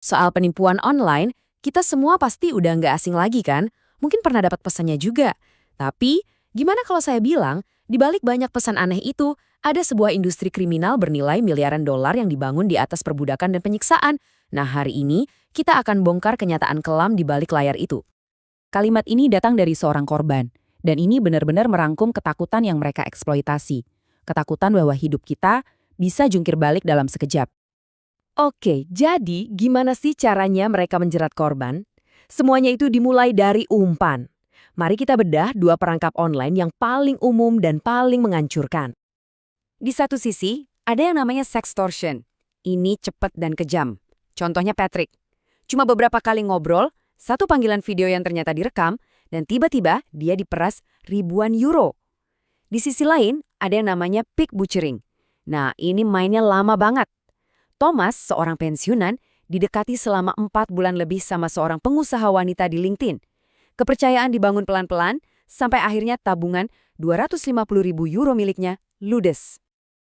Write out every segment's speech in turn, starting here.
Soal penipuan online, kita semua pasti udah nggak asing lagi kan? Mungkin pernah dapat pesannya juga. Tapi, gimana kalau saya bilang, di balik banyak pesan aneh itu, ada sebuah industri kriminal bernilai miliaran dolar yang dibangun di atas perbudakan dan penyiksaan. Nah, hari ini, kita akan bongkar kenyataan kelam di balik layar itu. Kalimat ini datang dari seorang korban, dan ini benar-benar merangkum ketakutan yang mereka eksploitasi. Ketakutan bahwa hidup kita bisa jungkir balik dalam sekejap. Oke, jadi gimana sih caranya mereka menjerat korban? Semuanya itu dimulai dari umpan. Mari kita bedah dua perangkap online yang paling umum dan paling menghancurkan. Di satu sisi, ada yang namanya sextortion. Ini cepat dan kejam. Contohnya Patrick. Cuma beberapa kali ngobrol, satu panggilan video yang ternyata direkam, dan tiba-tiba dia diperas ribuan euro. Di sisi lain, ada yang namanya pig butchering. Nah, ini mainnya lama banget. Thomas, seorang pensiunan, didekati selama 4 bulan lebih sama seorang pengusaha wanita di LinkedIn. Kepercayaan dibangun pelan-pelan, sampai akhirnya tabungan 250.000 euro miliknya ludes.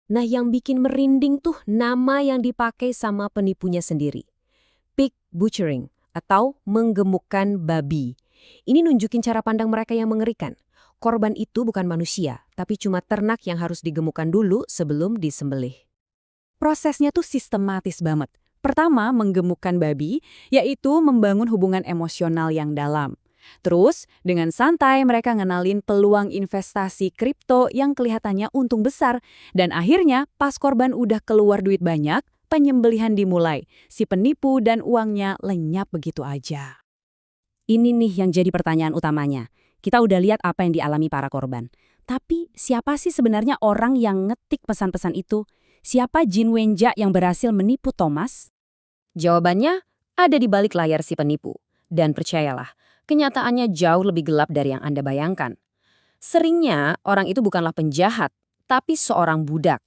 Nah, yang bikin merinding tuh nama yang dipakai sama penipunya sendiri. Pig butchering atau menggemukkan babi. Ini nunjukin cara pandang mereka yang mengerikan. Korban itu bukan manusia, tapi cuma ternak yang harus digemukkan dulu sebelum disembelih. Prosesnya tuh sistematis banget. Pertama, menggemukkan babi, yaitu membangun hubungan emosional yang dalam. Terus, dengan santai mereka ngenalin peluang investasi kripto yang kelihatannya untung besar. Dan akhirnya, pas korban udah keluar duit banyak, penyembelihan dimulai. Si penipu dan uangnya lenyap begitu aja. Ini nih yang jadi pertanyaan utamanya. Kita udah lihat apa yang dialami para korban. Tapi, siapa sih sebenarnya orang yang ngetik pesan-pesan itu? Siapa Jin Wenja yang berhasil menipu Thomas? Jawabannya ada di balik layar si penipu. Dan percayalah, kenyataannya jauh lebih gelap dari yang Anda bayangkan. Seringnya, orang itu bukanlah penjahat, tapi seorang budak.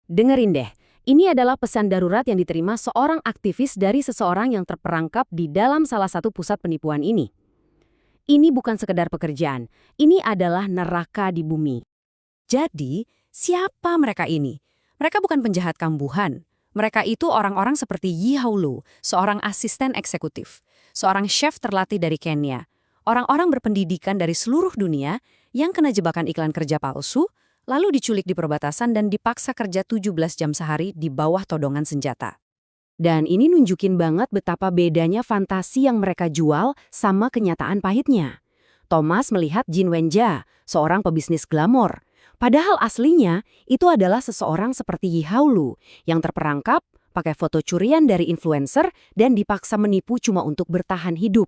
Dengerin deh, ini adalah pesan darurat yang diterima seorang aktivis dari seseorang yang terperangkap di dalam salah satu pusat penipuan ini. Ini bukan sekedar pekerjaan, ini adalah neraka di bumi. Jadi, siapa mereka ini? Mereka bukan penjahat kambuhan. Mereka itu orang-orang seperti Yi Haolu, seorang asisten eksekutif, seorang chef terlatih dari Kenya, orang-orang berpendidikan dari seluruh dunia yang kena jebakan iklan kerja palsu, lalu diculik di perbatasan dan dipaksa kerja 17 jam sehari di bawah todongan senjata. Dan ini nunjukin banget betapa bedanya fantasi yang mereka jual sama kenyataan pahitnya. Thomas melihat Jin Wenja, seorang pebisnis glamor. Padahal aslinya, itu adalah seseorang seperti Yi Haolu yang terperangkap, pakai foto curian dari influencer, dan dipaksa menipu cuma untuk bertahan hidup.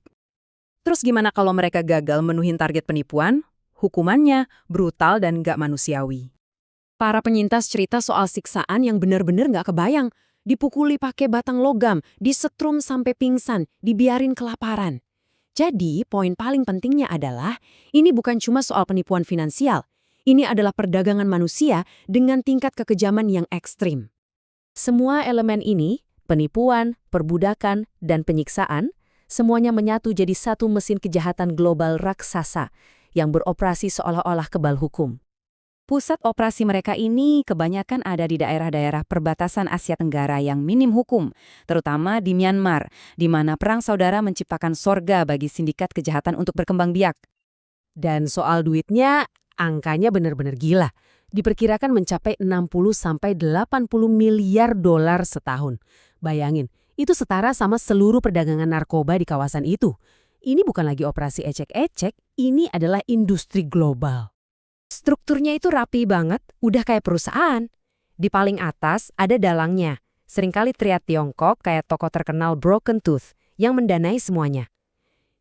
Terus gimana kalau mereka gagal menuhin target penipuan? Hukumannya brutal dan nggak manusiawi. Para penyintas cerita soal siksaan yang benar-benar nggak kebayang. Dipukuli pakai batang logam, disetrum sampai pingsan, dibiarin kelaparan. Jadi, poin paling pentingnya adalah, ini bukan cuma soal penipuan finansial. Ini adalah perdagangan manusia dengan tingkat kekejaman yang ekstrim. Semua elemen ini, penipuan, perbudakan, dan penyiksaan, semuanya menyatu jadi satu mesin kejahatan global raksasa yang beroperasi seolah-olah kebal hukum. Pusat operasi mereka ini kebanyakan ada di daerah-daerah perbatasan Asia Tenggara yang minim hukum, terutama di Myanmar, di mana perang saudara menciptakan sorga bagi sindikat kejahatan untuk berkembang biak. Dan soal duitnya, angkanya benar-benar gila. Diperkirakan mencapai 60–80 miliar dolar setahun. Bayangin, itu setara sama seluruh perdagangan narkoba di kawasan itu. Ini bukan lagi operasi ecek-ecek, ini adalah industri global. Strukturnya itu rapi banget, udah kayak perusahaan. Di paling atas ada dalangnya, seringkali triad Tiongkok kayak tokoh terkenal Broken Tooth yang mendanai semuanya.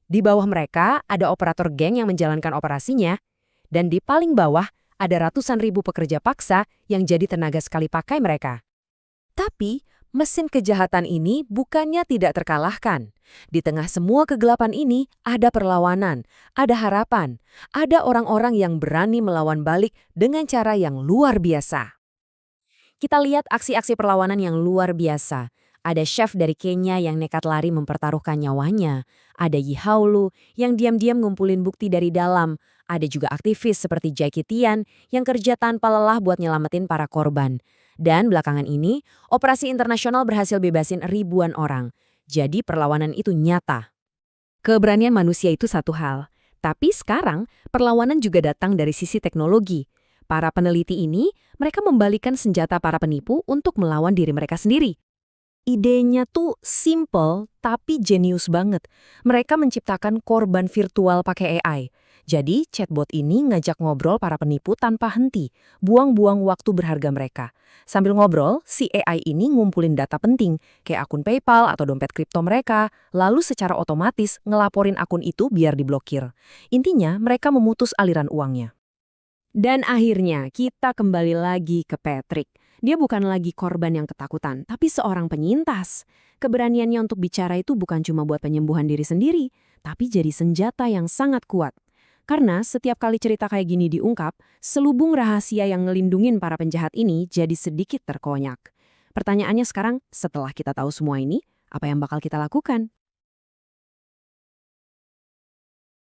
Di bawah mereka ada operator geng yang menjalankan operasinya, dan di paling bawah ada ratusan ribu pekerja paksa yang jadi tenaga sekali pakai mereka. Tapi, mesin kejahatan ini bukannya tidak terkalahkan. Di tengah semua kegelapan ini, ada perlawanan, ada harapan, ada orang-orang yang berani melawan balik dengan cara yang luar biasa. Kita lihat aksi-aksi perlawanan yang luar biasa. Ada chef dari Kenya yang nekat lari mempertaruhkan nyawanya. Ada Yi Haolu yang diam-diam ngumpulin bukti dari dalam. Ada juga aktivis seperti Jackie Tian yang kerja tanpa lelah buat nyelamatin para korban. Dan belakangan ini, operasi internasional berhasil bebasin ribuan orang. Jadi perlawanan itu nyata. Keberanian manusia itu satu hal, tapi sekarang perlawanan juga datang dari sisi teknologi. Para peneliti ini, mereka membalikan senjata para penipu untuk melawan diri mereka sendiri. Idenya tuh simple tapi jenius banget. Mereka menciptakan korban virtual pakai AI. Jadi chatbot ini ngajak ngobrol para penipu tanpa henti, buang-buang waktu berharga mereka. Sambil ngobrol, si AI ini ngumpulin data penting, kayak akun PayPal atau dompet kripto mereka, lalu secara otomatis ngelaporin akun itu biar diblokir. Intinya, mereka memutus aliran uangnya. Dan akhirnya kita kembali lagi ke Patrick. Dia bukan lagi korban yang ketakutan, tapi seorang penyintas. Keberaniannya untuk bicara itu bukan cuma buat penyembuhan diri sendiri, tapi jadi senjata yang sangat kuat. Karena setiap kali cerita kayak gini diungkap, selubung rahasia yang ngelindungin para penjahat ini jadi sedikit terkonyak. Pertanyaannya sekarang, setelah kita tahu semua ini, apa yang bakal kita lakukan?